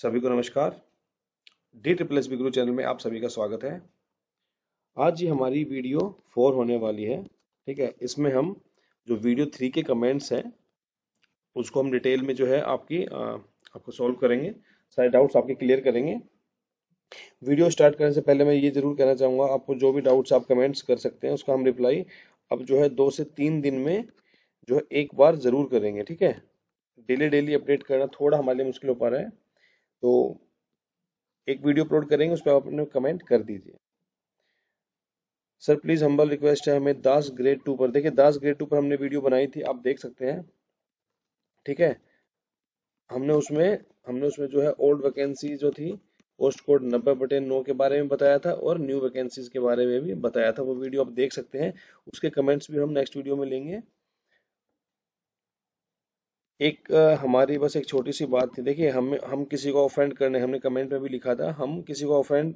सभी को नमस्कार। डी ट्रिपल एस बी गुरु चैनल में आप सभी का स्वागत है। आज ये हमारी वीडियो 4 होने वाली है। ठीक है, इसमें हम जो वीडियो 3 के कमेंट्स हैं उसको हम डिटेल में जो है आपको सॉल्व करेंगे, सारे डाउट्स आपके क्लियर करेंगे। वीडियो स्टार्ट करने से पहले मैं ये जरूर कहना चाहूँगा, आपको जो भी डाउट्स आप कमेंट्स कर सकते हैं उसका हम रिप्लाई अब जो है 2 से 3 दिन में जो है एक बार ज़रूर करेंगे। ठीक है, डेली डेली अपडेट करना थोड़ा हमारे लिए मुश्किल हो पा रहा है, तो एक वीडियो अपलोड करेंगे, उस पर आप अपने कमेंट कर दीजिए। सर प्लीज हम्बल रिक्वेस्ट है हमें दास ग्रेड 2 पर, देखिए दास ग्रेड 2 पर हमने वीडियो बनाई थी, आप देख सकते हैं। ठीक है, हमने उसमें जो है ओल्ड वैकेंसी जो थी पोस्ट कोड 90/9 के बारे में बताया था और न्यू वैकेंसीज के बारे में भी बताया था। वो वीडियो आप देख सकते हैं, उसके कमेंट्स भी हम नेक्स्ट वीडियो में लेंगे। हमारी बस एक छोटी सी बात थी, देखिए हम किसी को ऑफेंड करने, हमने कमेंट में भी लिखा था, हम किसी को ऑफेंड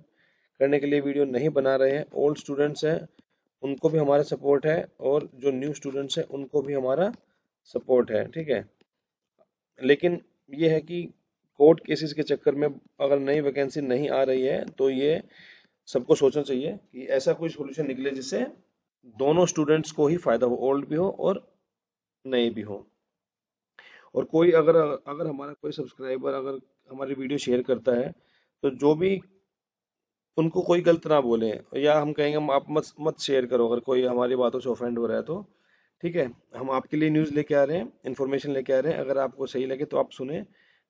करने के लिए वीडियो नहीं बना रहे हैं। ओल्ड स्टूडेंट्स हैं उनको भी हमारा सपोर्ट है और जो न्यू स्टूडेंट्स हैं उनको भी हमारा सपोर्ट है। ठीक है, लेकिन ये है कि कोर्ट केसेस के चक्कर में अगर नई वैकेंसी नहीं आ रही है तो ये सबको सोचना चाहिए कि ऐसा कोई सोल्यूशन निकले जिससे दोनों स्टूडेंट्स को ही फायदा हो, ओल्ड भी हो और नए भी हो। और कोई अगर अगर हमारा कोई सब्सक्राइबर अगर हमारी वीडियो शेयर करता है तो जो भी उनको कोई गलत ना बोले, या हम कहेंगे आप मत मत शेयर करो अगर कोई हमारी बातों से ऑफेंड हो रहा है तो। ठीक है, हम आपके लिए न्यूज़ लेके आ रहे हैं, इन्फॉर्मेशन लेके आ रहे हैं, अगर आपको सही लगे तो आप सुने।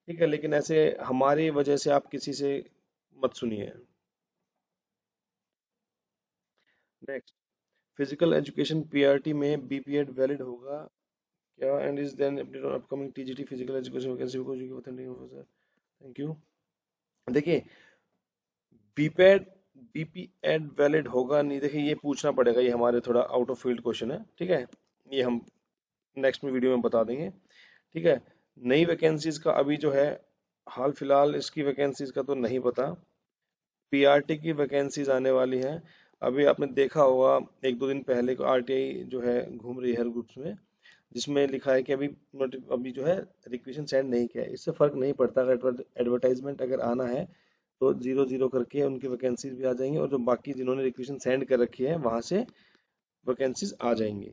ठीक है, लेकिन ऐसे हमारी वजह से आप किसी से मत सुनिए। नेक्स्ट, फिजिकल एजुकेशन पीआरटी में बीपीएड वैलिड होगा क्या, and is then update on upcoming TGT physical education vacancy को ऑथेंटिक हो सर। Thank you. देखिए बीपीएड बीपीएड वैलिड होगा नहीं, देखिए ये पूछना पड़ेगा, ये हमारे थोड़ा आउट ऑफ फील्ड क्वेश्चन है। ठीक है, ये हम नेक्स्ट में वीडियो में बता देंगे। ठीक है, नई वैकेंसीज का अभी जो है हाल फिलहाल इसकी वैकेंसीज का तो नहीं पता। पीआरटी की वैकेंसीज आने वाली हैं। अभी आपने देखा होगा एक दो दिन पहले को आरटीआई जो है घूम रही है हर ग्रुप्स में, जिसमें लिखा है कि अभी जो है रिक्वेशन सेंड नहीं किया है। इससे फर्क नहीं पड़ता, अगर एडवर्टाइजमेंट अगर आना है तो 0-0 करके उनकी वैकेंसीज भी आ जाएंगी और जो बाकी जिन्होंने रिक्वेशन सेंड कर रखी है वहां से वैकेंसीज आ जाएंगी।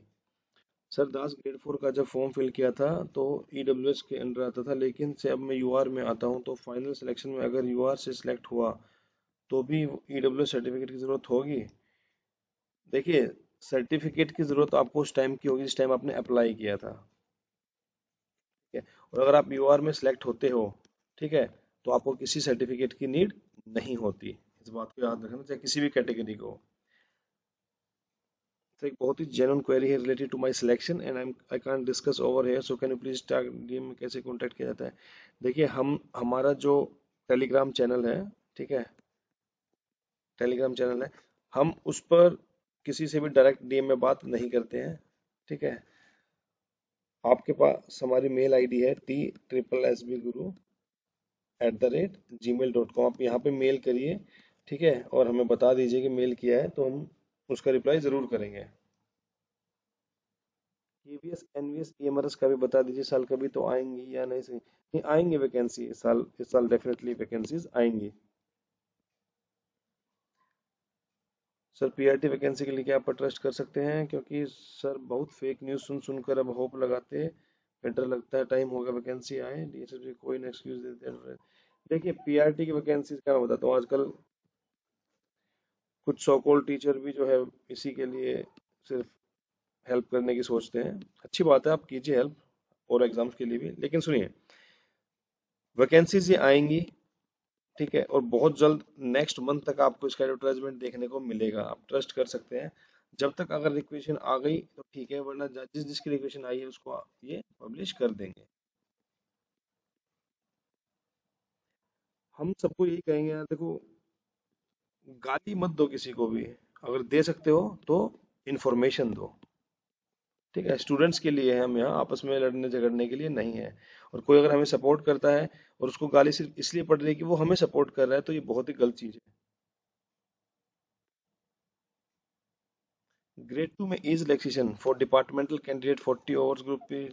सर दास ग्रेड 4 का जब फॉर्म फिल किया था तो ईडब्ल्यूएस के अंडर आता था, लेकिन से अब मैं यूआर में आता हूं, तो फाइनल सिलेक्शन में अगर यूआर से सिलेक्ट हुआ तो भी ईडब्ल्यूएस सर्टिफिकेट की जरूरत होगी। देखिए सर्टिफिकेट की जरूरत आपको उस टाइम की होगी जिस टाइम आपने अप्लाई किया था। ठीक है, और अगर आप यूआर में सिलेक्ट होते हो, ठीक है, तो आपको किसी सर्टिफिकेट की नीड नहीं होती। इस बात को याद रखना, चाहे किसी भी कैटेगरी को हो। तो एक बहुत ही जेन्युइन क्वेरी है related to my selection and I can't discuss over here, so can you please DM में कैसे कांटेक्ट किया जाता है। देखिए हमारा जो टेलीग्राम चैनल है, ठीक है, टेलीग्राम चैनल है, हम उस पर किसी से भी डायरेक्ट डीएम में बात नहीं करते हैं। ठीक है, आपके पास हमारी मेल आईडी है t@sbguru@gmail.com, आप यहाँ पे मेल करिए। ठीक है, और हमें बता दीजिए कि मेल किया है तो हम उसका रिप्लाई जरूर करेंगे। ईवीएस एनवीएस ईएमआरएस का भी बता दीजिए, साल कभी तो आएंगी या नहीं, सही नहीं आएंगे वैकेंसी, इस साल डेफिनेटली वैकेंसीज आएंगी। सर पीआरटी वैकेंसी के लिए क्या आप ट्रस्ट कर सकते हैं, क्योंकि सर बहुत फेक न्यूज़ सुन सुनकर अब होप लगाते हैं, डर लगता है टाइम होगा वैकेंसी आए, डीएसएसबी कोई ना एक्सक्यूज देते हैं। देखिए पीआरटी की वैकेंसीज का मैं बताता हूँ, आजकल कुछ सो कॉल्ड टीचर भी जो है इसी के लिए सिर्फ हेल्प करने की सोचते हैं। अच्छी बात है, आप कीजिए हेल्प और एग्जाम्स के लिए भी, लेकिन सुनिए वैकेंसीज ये आएंगी। ठीक है, और बहुत जल्द नेक्स्ट मंथ तक आपको इसका एडवर्टाइजमेंट देखने को मिलेगा, आप ट्रस्ट कर सकते हैं। जब तक अगर रिक्वेशन आ गई तो ठीक है, वरना जिस जिसकी रिक्वेशन आई है उसको ये पब्लिश कर देंगे। हम सबको यही कहेंगे यार, देखो गाली मत दो किसी को भी, अगर दे सकते हो तो इन्फॉर्मेशन दो। ठीक है, स्टूडेंट्स के लिए है, हम यहाँ आपस में लड़ने झगड़ने के लिए नहीं है। और कोई अगर हमें सपोर्ट करता है और उसको गाली सिर्फ इसलिए पड़ रही है कि वो हमें सपोर्ट कर रहा है, तो ये बहुत ही गलत चीज है। ग्रेड 2 में age relaxation for departmental candidate 40 hours group पे,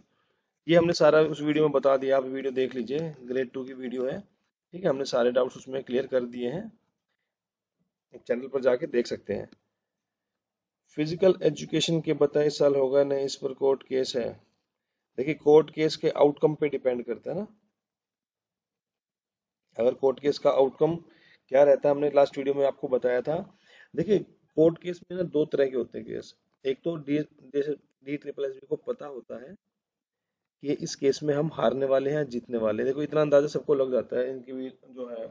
ये हमने सारा उस वीडियो में बता दिया, आप वीडियो देख लीजिए, ग्रेड 2 की वीडियो है। ठीक है, हमने सारे डाउट्स उसमें क्लियर कर दिए हैं, चैनल पर जाके देख सकते हैं। फिजिकल एजुकेशन के 22 साल होगा नहीं, इस पर कोर्ट केस है। देखिए, कोर्ट केस के आउटकम पे डिपेंड करता है ना। अगर कोर्ट केस का आउटकम क्या रहता है, हमने लास्ट वीडियो में आपको बताया था। देखिए, कोर्ट केस में ना दो तरह के होते हैं केस। एक तो डी जैसे डी ट्रिपल एस को पता होता है कि इस केस में हम हारने वाले हैं, जीतने वाले हैं। देखो, इतना अंदाजा सबको लग जाता है, इनकी भी जो है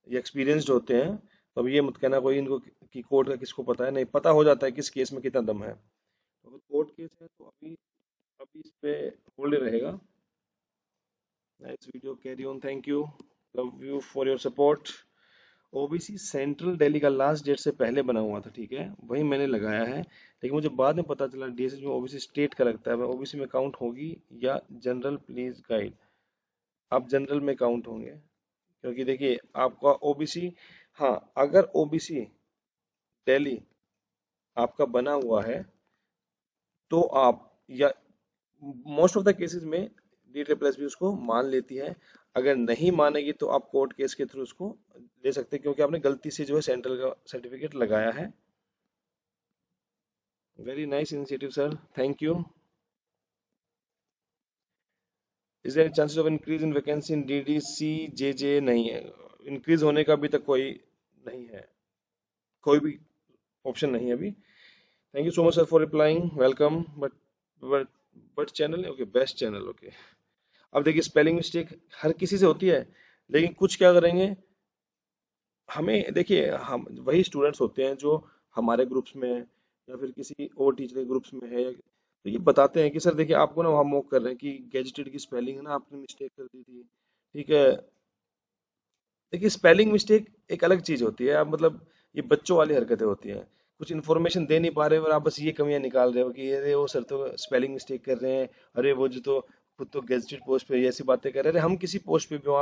ये एक्सपीरियंस्ड होते हैं। तो अब ये मत कहना कोई इनको कि कोर्ट का किसको पता है, नहीं पता हो जाता है किस केस में कितना दम है। तो अगर कोर्ट केस है तो अभी अभी इस पे होल्ड रहेगा। Nice video, carry on, thank you, love you for your support. OBC central Delhi का लास्ट डेट से पहले बना हुआ था, ठीक है, वही मैंने लगाया है। लेकिन मुझे बाद में पता चला डीएसएस में ओबीसी स्टेट का लगता है, मैं ओबीसी में काउंट होगी या जनरल, प्लीज गाइड। आप जनरल में काउंट होंगे, क्योंकि देखिए आपका ओबीसी, हाँ, अगर ओबीसी दिल्ली आपका बना हुआ है तो आप, या मोस्ट ऑफ द केसेस में डी ट्रिपल एस भी उसको मान लेती है। अगर नहीं मानेगी तो आप कोर्ट केस के थ्रू उसको ले सकते हैं, क्योंकि आपने गलती से जो है सेंट्रल का सर्टिफिकेट लगाया है। Very nice initiative sir, thank you. Is there chances of increase in vacancy in DDC JJ? नहीं है, इंक्रीज होने का अभी तक कोई नहीं है, कोई भी ऑप्शन नहीं है अभी। Thank you so much sir for replying, welcome. But but channel, okay, best channel, okay. अब देखिए, स्पेलिंग मिस्टेक हर किसी से होती है, लेकिन कुछ क्या करेंगे, हमें देखिए, हम वही स्टूडेंट्स होते हैं जो हमारे ग्रुप्स में है या फिर किसी और टीचर के ग्रुप्स में है, तो ये बताते हैं कि सर देखिए, आपको ना हम मॉक कर रहे हैं कि गेजेटेड की स्पेलिंग है ना, आपने मिस्टेक कर दी थी, ठीक है। देखिए, स्पेलिंग मिस्टेक एक अलग चीज होती है, आप मतलब ये बच्चों वाली हरकतें होती हैं। कुछ इन्फॉर्मेशन दे नहीं पा रहे हो और आप बस ये कमियां निकाल रहे हो कि अरे वो सर तो स्पेलिंग मिस्टेक कर रहे हैं, अरे वो जो तो खुद तो गेजेटेड पोस्ट पे ऐसी बातें कर रहे हैं। अरे हम किसी पोस्ट पे भी हो,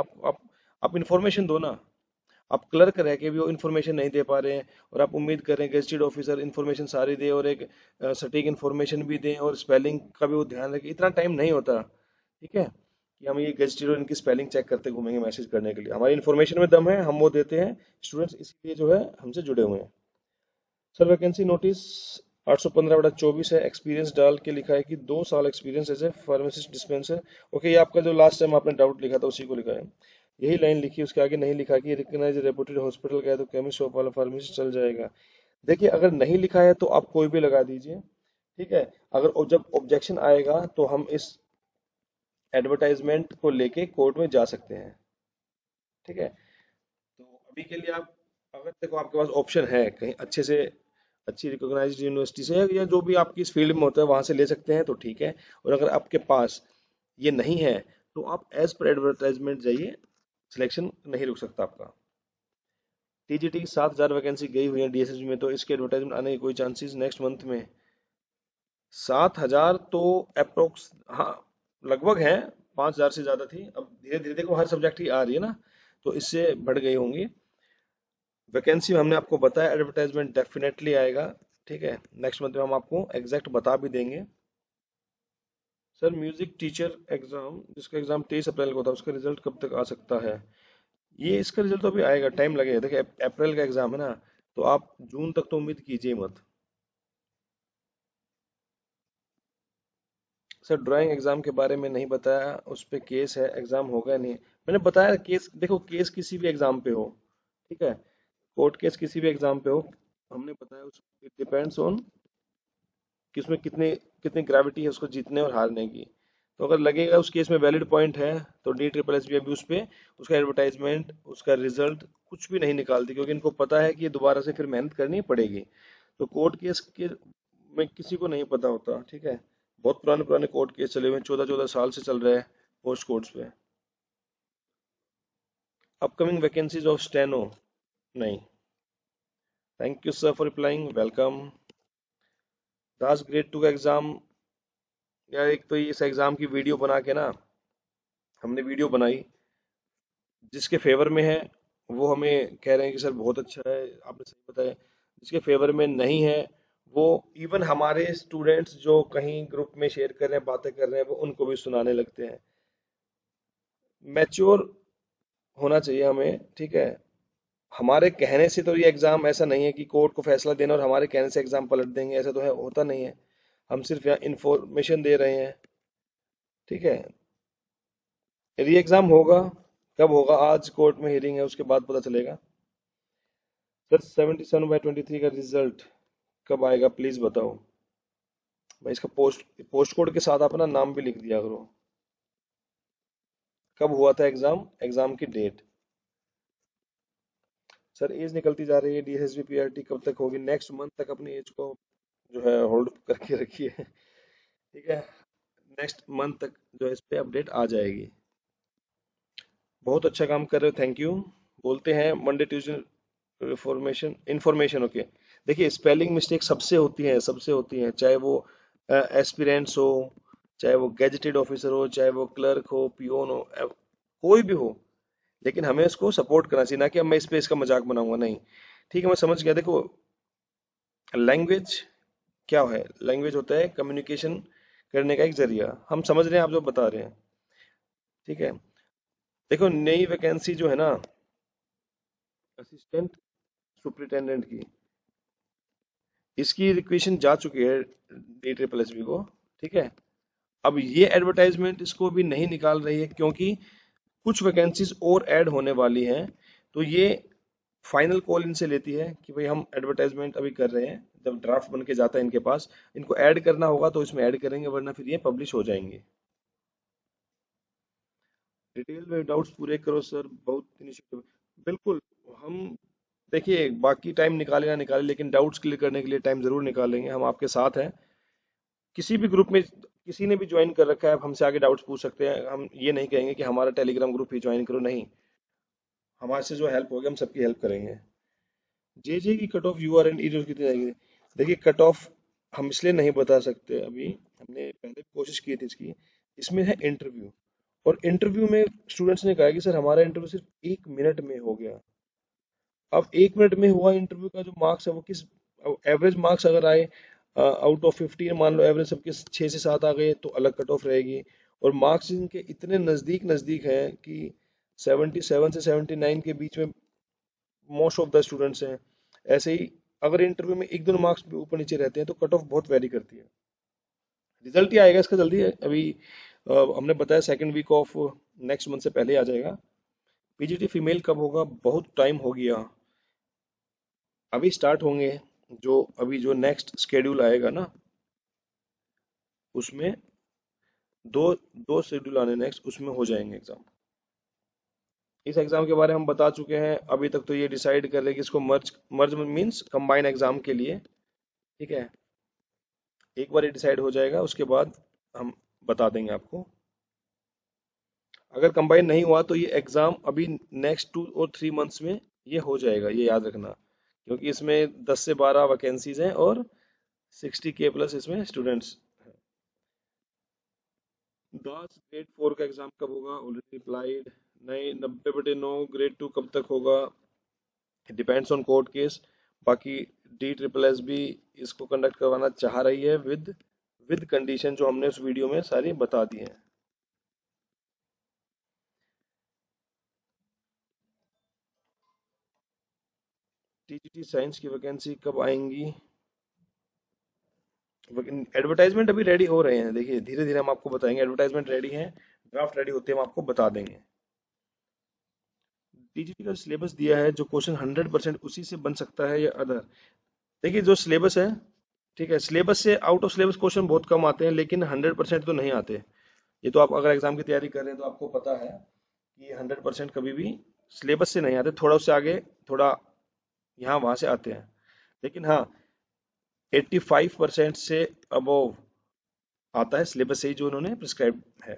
आप इन्फॉर्मेशन दो ना। आप क्लर्क रह के भी वो इन्फॉर्मेशन नहीं दे पा रहे हैं, और आप उम्मीद कर रहे हैं गेजेटेड ऑफिसर इन्फॉर्मेशन सारी दे और एक सटीक इन्फॉर्मेशन भी दें और स्पेलिंग का भी वो ध्यान रखें। इतना टाइम नहीं होता, ठीक है, कि हम ये गेजेटेड और इनकी स्पेलिंग चेक करते घूमेंगे मैसेज करने के लिए। हमारी इन्फॉर्मेशन में दम है, हम वो देते हैं। स्टूडेंट्स इसलिए जो है हमसे जुड़े हुए हैं। सर, वैकेंसी नोटिस 815/24 है, एक्सपीरियंस डाल के लिखा है कि 2 साल experience as a pharmacist dispenser. Okay, ये आपका जो लास्ट टाइम आपने डाउट लिखा था उसी को लिखा है, यही लाइन लिखी, उसके आगे नहीं लिखा कि रिकग्नाइज रेपुटेड हॉस्पिटल का है तो केमिस्ट शॉप वाला फार्मेसिस्ट चल जाएगा। देखिए, अगर नहीं लिखा है तो आप कोई भी लगा दीजिए, ठीक है। अगर जब ऑब्जेक्शन आएगा तो हम इस एडवर्टाइजमेंट को लेके कोर्ट में जा सकते हैं, ठीक है। तो अभी के लिए आप, अगर देखो आपके पास ऑप्शन है कहीं अच्छे से, अच्छी रिकॉग्नाइज्ड यूनिवर्सिटी से या जो भी आपकी इस फील्ड में होता है वहां से ले सकते हैं तो ठीक है। और अगर आपके पास ये नहीं है तो आप एज पर एडवर्टाइजमेंट जाइए, सिलेक्शन नहीं रुक सकता आपका। टीजीटी 7,000 वैकेंसी गई हुई है डीएसएस में, तो इसके एडवर्टाइजमेंट आने की कोई चांसेस नेक्स्ट मंथ में? 7,000 तो अप्रोक्स, हाँ, लगभग है। 5,000 से ज्यादा थी, अब धीरे धीरे देखो हर सब्जेक्ट की आ रही है ना, तो इससे बढ़ गई होंगी वैकेंसी। हमने आपको बताया एडवर्टाइजमेंट डेफिनेटली आएगा, ठीक है। नेक्स्ट मंथ में हम आपको एग्जैक्ट बता भी देंगे। सर, म्यूजिक टीचर एग्जाम जिसका एग्जाम 23 अप्रैल को था, उसका रिजल्ट कब तक आ सकता है? ये इसका रिजल्ट तो अभी आएगा, टाइम लगेगा। देखिए, अप्रैल का एग्जाम है ना, तो आप जून तक तो उम्मीद कीजिए मत। सर, ड्राइंग एग्जाम के बारे में नहीं बताया, उस पे केस है, एग्जाम होगा नहीं। मैंने बताया केस, देखो केस किसी भी एग्जाम पे हो, ठीक है, कोर्ट केस किसी भी एग्जाम पे हो, हमने बताया उस, इट डिपेंड्स ऑन कि उसमें कितने कितनी ग्रेविटी है उसको जीतने और हारने की। तो अगर लगेगा उस केस में वैलिड पॉइंट है तो डी ट्रिपल एस भी अभी उस पे उसका एडवर्टाइजमेंट, उसका रिजल्ट कुछ भी नहीं निकालती, क्योंकि इनको पता है कि ये दोबारा से फिर मेहनत करनी पड़ेगी। तो कोर्ट केस के में किसी को नहीं पता होता, ठीक है। बहुत पुराने पुराने कोर्ट केस चले हुए हैं, 14-14 साल से चल रहे हैं पोस्ट कोर्ट्स पे। Upcoming vacancies of steno? नहीं। Thank you sir for replying, welcome. DASS grade 2 का एग्जाम, यार एक तो इस एग्जाम की वीडियो बना के ना, हमने वीडियो बनाई, जिसके फेवर में है वो हमें कह रहे हैं कि सर बहुत अच्छा है, आपने सही बताया। जिसके फेवर में नहीं है, वो इवन हमारे स्टूडेंट्स जो कहीं ग्रुप में शेयर कर रहे हैं, बातें कर रहे हैं, वो उनको भी सुनाने लगते हैं। मैच्योर होना चाहिए हमें, ठीक है। हमारे कहने से तो ये एग्जाम ऐसा नहीं है कि कोर्ट को फैसला देना और हमारे कहने से एग्जाम पलट देंगे, ऐसा तो है, होता नहीं है। हम सिर्फ यहाँ इंफॉर्मेशन दे रहे हैं, ठीक है। री एग्जाम होगा, कब होगा? आज कोर्ट में हियरिंग है, उसके बाद पता चलेगा। सर 77/23 का रिजल्ट कब आएगा प्लीज बताओ। भाई इसका पोस्ट कोड के साथ अपना नाम भी लिख दिया करो। कब हुआ था एग्जाम, एग्जाम की डेट। सर एज निकलती जा रही है, डीएसएसबी पीआरटी कब तक होगी? नेक्स्ट मंथ तक अपनी एज को जो है होल्ड करके रखिए, ठीक है। नेक्स्ट मंथ तक जो है इस पे अपडेट आ जाएगी। बहुत अच्छा काम कर रहे हो, थैंक यू। बोलते हैं Monday Tuesday reformation information, okay. देखिए स्पेलिंग मिस्टेक सबसे होती है, सबसे होती है, चाहे वो एस्पिरेंट्स हो, चाहे वो गैजेटेड ऑफिसर हो, चाहे वो क्लर्क हो, पियोन हो, कोई भी हो। लेकिन हमें इसको सपोर्ट करना चाहिए, ना कि अब मैं इस पे इसका मजाक बनाऊंगा, नहीं। ठीक है, मैं समझ गया। देखो लैंग्वेज क्या है? लैंग्वेज होता है कम्युनिकेशन करने का एक जरिया, हम समझ रहे हैं आप जो बता रहे हैं, ठीक है। देखो नई वैकेंसी जो है ना असिस्टेंट सुपरिटेंडेंट की, इसकी रिक्वेशन जा चुकी है डी ट्रिपल एस बी को, ठीक है। अब ये एडवर्टाइजमेंट इसको अभी नहीं निकाल रही है क्योंकि कुछ वैकेंसीज और ऐड होने वाली हैं। तो ये फाइनल कॉल इनसे लेती है कि भाई हम एडवर्टाइजमेंट अभी कर रहे हैं, जब ड्राफ्ट बन के जाता है इनके पास, इनको ऐड करना होगा तो इसमें ऐड करेंगे, वरना फिर ये पब्लिश हो जाएंगे। डिटेल में डाउट्स पूरे करो सर, बहुत इनिशिएटिव। बिल्कुल। हम देखिए बाकी टाइम निकाले ना निकाले, लेकिन डाउट्स क्लियर करने के लिए टाइम जरूर निकालेंगे, हम आपके साथ हैं। किसी भी ग्रुप में किसी ने भी ज्वाइन कर रखा है, आप हमसे आगे डाउट्स पूछ सकते हैं। हम ये नहीं कहेंगे कि हमारा टेलीग्राम ग्रुप ही ज्वाइन करो, नहीं। हमारे से जो हेल्प होगी हम सबकी हेल्प करेंगे। जे की cut off UR and EDO कितनी जाएगी? देखिए कट ऑफ हम इसलिए नहीं बता सकते अभी, हमने पहले कोशिश की थी इसकी। इसमें है इंटरव्यू, और इंटरव्यू में स्टूडेंट्स ने कहा कि सर हमारा इंटरव्यू सिर्फ 1 मिनट में हो गया। अब 1 मिनट में हुआ इंटरव्यू का जो मार्क्स है वो किस, एवरेज मार्क्स अगर आए आउट ऑफ 15, मान लो एवरेज सबके 6 से 7 आ गए तो अलग कट ऑफ रहेगी। और मार्क्स इनके इतने नजदीक नजदीक हैं कि 77 से 79 के बीच में मोस्ट ऑफ द स्टूडेंट्स हैं। ऐसे ही अगर इंटरव्यू में एक दो मार्क्स भी ऊपर नीचे रहते हैं तो कट ऑफ बहुत वेरी करती है। रिजल्ट ही आएगा इसका जल्दी है अभी। हमने बताया second week of next month से पहले ही आ जाएगा। पीजीटी फीमेल कब होगा? बहुत टाइम हो गया, अभी स्टार्ट होंगे। जो अभी जो नेक्स्ट शेड्यूल आएगा ना, उसमें दो दो शेड्यूल आने नेक्स्ट, उसमें हो जाएंगे एग्जाम। इस एग्जाम के बारे में हम बता चुके हैं, अभी तक तो ये डिसाइड कर रहे हैं कि इसको मर्ज मर्ज मीन्स कंबाइन एग्जाम के लिए, ठीक है। एक बार ये डिसाइड हो जाएगा उसके बाद हम बता देंगे आपको। अगर कंबाइन नहीं हुआ तो ये एग्जाम अभी नेक्स्ट 2 और 3 मंथ्स में ये हो जाएगा, ये याद रखना। क्योंकि इसमें 10 से 12 वैकेंसीज हैं और 60K प्लस इसमें स्टूडेंट्स हैं। दास ग्रेड 4 का एग्जाम कब होगा? Already replied. नहीं, 90/9 ग्रेड 2 कब तक होगा? Depends on court case. बाकी डी ट्रिपल एस भी इसको कंडक्ट करवाना चाह रही है विद कंडीशन जो हमने उस वीडियो में सारी बता दी हैं। टीजीटी साइंस की वैकेंसी कब आएंगी? एडवर्टाइजमेंट अभी रेडी हो रहे हैं, देखिए धीरे धीरे हम आपको बताएंगे। एडवर्टाइजमेंट रेडी है, ड्राफ्ट रेडी होते हैं हम आपको बता देंगे। टीजीटी का सिलेबस दिया है, जो क्वेश्चन 100% उसी से बन सकता है या अदर। देखिए जो सिलेबस है, ठीक है, सिलेबस से आउट ऑफ सिलेबस क्वेश्चन बहुत कम आते हैं, लेकिन 100% तो नहीं आते। ये तो आप अगर एग्जाम की तैयारी कर रहे हैं तो आपको पता है कि 100% कभी भी सिलेबस से नहीं आते, थोड़ा उससे आगे, थोड़ा यहाँ वहां से आते हैं। लेकिन हाँ 85% से अबव आता है सिलेबस से ही जो उन्होंने प्रिस्क्राइब है।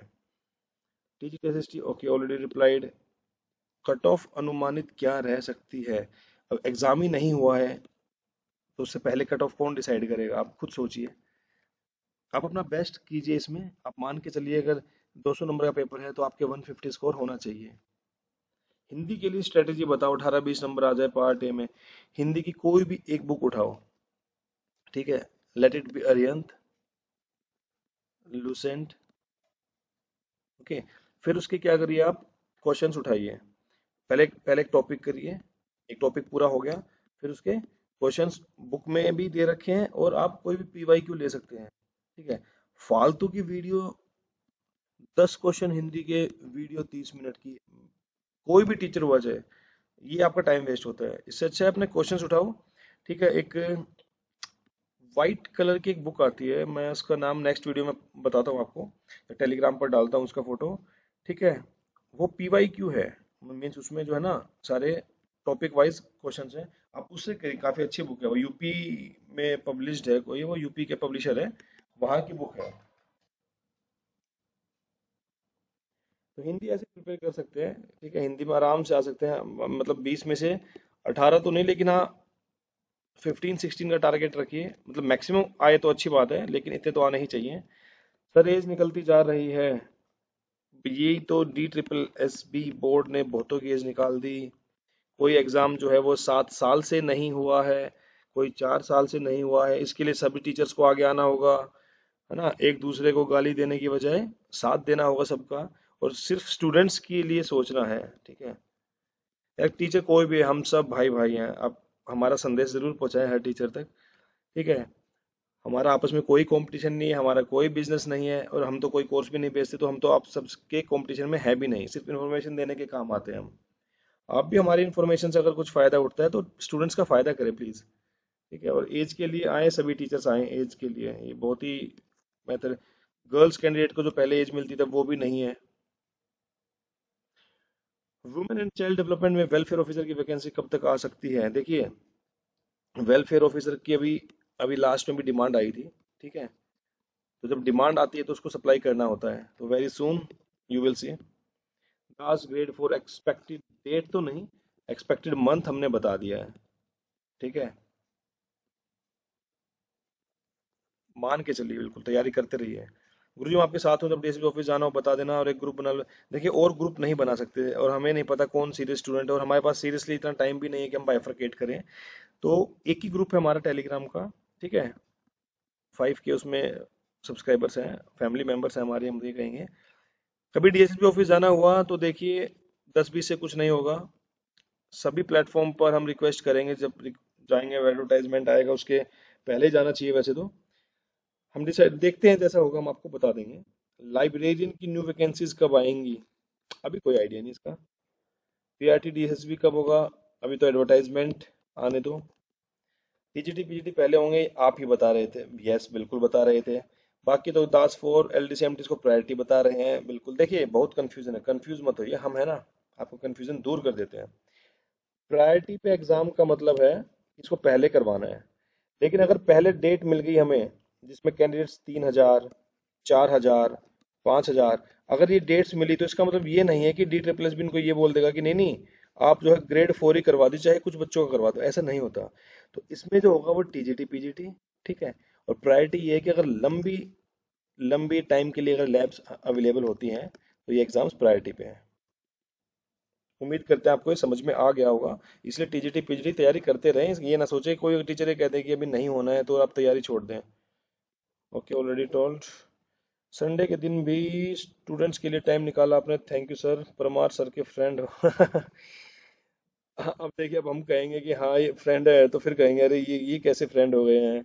TGT SST okay, already replied. Cut off अनुमानित क्या रह सकती है? अब एग्जाम ही नहीं हुआ है तो उससे पहले कट ऑफ कौन डिसाइड करेगा? आप खुद सोचिए। आप अपना बेस्ट कीजिए इसमें। आप मान के चलिए अगर 200 नंबर का पेपर है तो आपके 150 स्कोर होना चाहिए। हिंदी के लिए स्ट्रेटेजी बताओ, 18-20 नंबर आ जाए पार्ट ए में। हिंदी की कोई भी एक बुक उठाओ, ठीक है। Let it be Arihant, Lucent, okay. फिर उसके क्या करिए आप, क्वेश्चंस उठाइए। पहले पहले एक टॉपिक करिए, एक टॉपिक पूरा हो गया, फिर उसके क्वेश्चंस बुक में भी दे रखे हैं और आप कोई भी पीवाईक्यू ले सकते हैं। ठीक है, फालतू की वीडियो, 10 क्वेश्चन हिंदी के, वीडियो 30 मिनट की, कोई भी टीचर हुआ जाए, ये आपका टाइम वेस्ट होता है। इससे अच्छा है अपने क्वेश्चंस उठाओ। ठीक है, एक वाइट कलर की एक बुक आती है, मैं उसका नाम नेक्स्ट वीडियो में बताता हूँ आपको, टेलीग्राम पर डालता हूँ उसका फोटो। ठीक है, वो पीवाईक्यू है, मीन्स उसमें जो है ना सारे टॉपिक वाइज क्वेश्चंस हैं, आप उससे करिए, काफी अच्छी बुक है वो, यूपी में पब्लिश्ड है, कोई वो यूपी के पब्लिशर है, वहाँ की बुक है। तो हिंदी ऐसे प्रिपेयर कर सकते हैं। ठीक है, हिंदी में आराम से आ सकते हैं, मतलब 20 में से 18 तो नहीं, लेकिन हाँ 15-16 का टारगेट रखिए, मतलब मैक्सिमम आए तो अच्छी बात है, लेकिन इतने तो आने ही चाहिए। सर एज निकलती जा रही है, यही तो D triple S B board ने बहुतों की एज निकाल दी। कोई एग्जाम जो है वो 7 साल से नहीं हुआ है, कोई 4 साल से नहीं हुआ है, इसके लिए सभी टीचर्स को आगे आना होगा, है ना, एक दूसरे को गाली देने की बजाय साथ देना होगा सबका, और सिर्फ स्टूडेंट्स के लिए सोचना है। ठीक है, एक टीचर कोई भी है, हम सब भाई भाई हैं, आप हमारा संदेश जरूर पहुंचाएं हर टीचर तक। ठीक है, हमारा आपस में कोई कंपटीशन नहीं है, हमारा कोई बिजनेस नहीं है, और हम तो कोई कोर्स भी नहीं बेचते, तो हम तो आप सबके कंपटीशन में है भी नहीं, सिर्फ इन्फॉर्मेशन देने के काम आते हैं हम। आप भी हमारी इन्फॉर्मेशन से अगर कुछ फायदा उठता है तो स्टूडेंट्स का फायदा करें प्लीज। ठीक है, और एज के लिए आए, सभी टीचर्स आए एज के लिए, ये बहुत ही बेहतर। गर्ल्स कैंडिडेट को जो पहले एज मिलती थी वो भी नहीं है। वुमेन एंड चाइल्ड डेवलपमेंट में वेलफेयर ऑफिसर की वैकेंसी कब तक आ सकती है? देखिए, वेलफेयर ऑफिसर की अभी अभी लास्ट में भी डिमांड आई थी। ठीक है, तो जब डिमांड आती है तो उसको सप्लाई करना होता है, तो very soon you will see. Last grade for expected date तो नहीं, एक्सपेक्टेड मंथ हमने बता दिया है। ठीक है, मान के चलिए, बिल्कुल तैयारी करते रहिए। गुरुजी मैं आपके साथ हूँ, जब डीएसपी ऑफिस जाना हो बता देना, और एक ग्रुप बना लो। देखिए, और ग्रुप नहीं बना सकते, और हमें नहीं पता कौन सीरियस स्टूडेंट है, और हमारे पास सीरियसली इतना टाइम भी नहीं है कि हम बाइफरकेट करें। तो एक ही ग्रुप है हमारा टेलीग्राम का। ठीक है, 5 के उसमें सब्सक्राइबर्स हैं, फैमिली मेंबर्स हैं हमारे, हम ये कहेंगे। कभी डीएसपी ऑफिस जाना हुआ तो देखिए, 10-20 से कुछ नहीं होगा। सभी प्लेटफॉर्म पर हम रिक्वेस्ट करेंगे, जब जाएंगे एडवर्टाइजमेंट आएगा उसके पहले ही जाना चाहिए वैसे तो। हम डिसाइड देखते हैं, जैसा होगा हम आपको बता देंगे। लाइब्रेरियन की न्यू वैकेंसीज कब आएंगी? अभी कोई आइडिया नहीं इसका। पीआरटी डीएसएसबी कब होगा? अभी तो एडवर्टाइजमेंट आने दो। टीजीटी पीजीटी पहले होंगे, आप ही बता रहे थे, यस बिल्कुल बता रहे थे। बाकी तो दास फोर एलडीसीएमटी को प्रायोरिटी बता रहे हैं, बिल्कुल। देखिए, बहुत कंफ्यूजन है, कंफ्यूज मत होइए, हम है ना, आपको कंफ्यूजन दूर कर देते हैं। प्रायोरिटी पे एग्जाम का मतलब है इसको पहले करवाना है, लेकिन अगर पहले डेट मिल गई हमें जिसमें कैंडिडेट्स 3,000, 4,000, 5,000, अगर ये डेट्स मिली तो इसका मतलब ये नहीं है कि डी ट्रिपल एस भी इनको ये बोल देगा कि नहीं नहीं, आप जो है ग्रेड 4 ही करवा दीजिए, चाहे कुछ बच्चों का करवा दो, ऐसा नहीं होता। तो इसमें जो होगा वो टीजीटी पीजीटी। ठीक है, और प्रायोरिटी ये है कि अगर लंबी लंबी टाइम के लिए अगर लैब्स अवेलेबल होती हैं तो ये एग्जाम्स प्रायोरिटी पे हैं। उम्मीद करते हैं आपको ये समझ में आ गया होगा। इसलिए टीजीटी पीजीटी तैयारी करते रहें, ये ना सोचे कोई टीचर ये कहते हैं कि अभी नहीं होना है तो आप तैयारी छोड़ दें। Okay, already told. संडे के दिन भी स्टूडेंट्स के लिए टाइम निकाला आपने, thank you sir, Parmar sir के फ्रेंड हो। अब देखिए, अब हम कहेंगे कि हाँ ये फ्रेंड है, तो फिर कहेंगे अरे ये कैसे फ्रेंड हो गए हैं,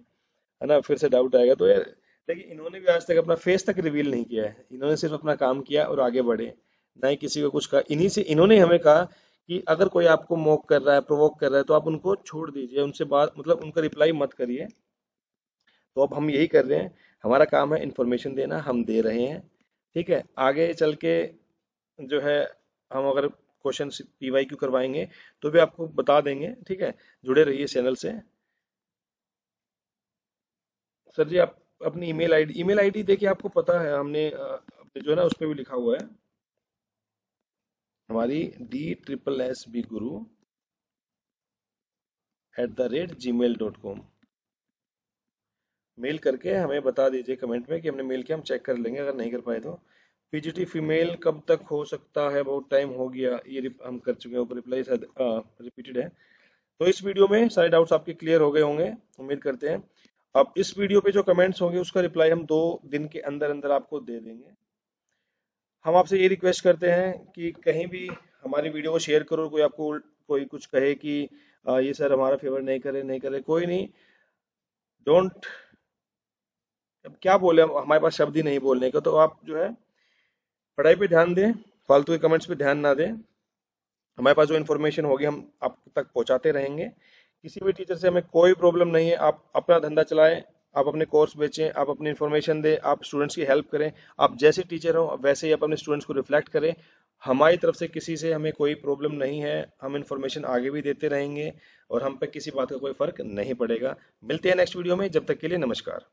है ना, फिर से डाउट आएगा। तो यार देखिए, इन्होंने भी आज तक अपना फेस तक रिवील नहीं किया है, इन्होंने सिर्फ अपना काम किया और आगे बढ़े, ना ही किसी को कुछ कहा। इन्हीं से इन्होंने हमें कहा कि अगर कोई आपको मॉक कर रहा है, प्रोवोक कर रहा है, तो आप उनको छोड़ दीजिए, उनसे बात मतलब उनका रिप्लाई मत करिए। तो अब हम यही कर रहे हैं, हमारा काम है इन्फॉर्मेशन देना, हम दे रहे हैं। ठीक है, आगे चल के जो है, हम अगर क्वेश्चन पीवाईक्यू करवाएंगे तो भी आपको बता देंगे। ठीक है, जुड़े रहिए चैनल से। सर जी, आप अपनी ईमेल आईडी देखिए, आपको पता है हमने जो है ना उस पे भी लिखा हुआ है हमारी, DSSBguru@gmail.com। मेल करके हमें बता दीजिए कमेंट में कि हमने मेल किया, हम चेक कर लेंगे, अगर नहीं कर पाए तो। पीजीटी फीमेल कब तक हो सकता है? बहुत टाइम हो गया, ये हम कर चुके हैं, ऊपर रिप्लाई शायद रिपीटेड है। तो इस वीडियो में सारे डाउट्स आपके क्लियर हो गए होंगे, उम्मीद करते हैं। अब इस वीडियो पे जो कमेंट्स होंगे उसका रिप्लाई हम 2 दिन के अंदर अंदर आपको दे देंगे। हम आपसे ये रिक्वेस्ट करते हैं कि कहीं भी हमारी वीडियो को शेयर करो। कोई आपको कोई कुछ कहे कि ये सर हमारा फेवर नहीं करे, कोई नहीं। डोंट, अब क्या बोले, हमारे पास शब्द ही नहीं बोलने का। तो आप जो है पढ़ाई पे ध्यान दें, फालतू के कमेंट्स पे ध्यान ना दें। हमारे पास जो इन्फॉर्मेशन होगी हम आप तक पहुंचाते रहेंगे। किसी भी टीचर से हमें कोई प्रॉब्लम नहीं है। आप अपना धंधा चलाएं, आप अपने कोर्स बेचें, आप अपनी इन्फॉर्मेशन दें, आप स्टूडेंट्स की हेल्प करें। आप जैसे टीचर हो वैसे ही आप अपने स्टूडेंट्स को रिफ्लेक्ट करें। हमारी तरफ से किसी से हमें कोई प्रॉब्लम नहीं है। हम इन्फॉर्मेशन आगे भी देते रहेंगे और हम पे किसी बात का कोई फर्क नहीं पड़ेगा। मिलते हैं नेक्स्ट वीडियो में, जब तक के लिए नमस्कार।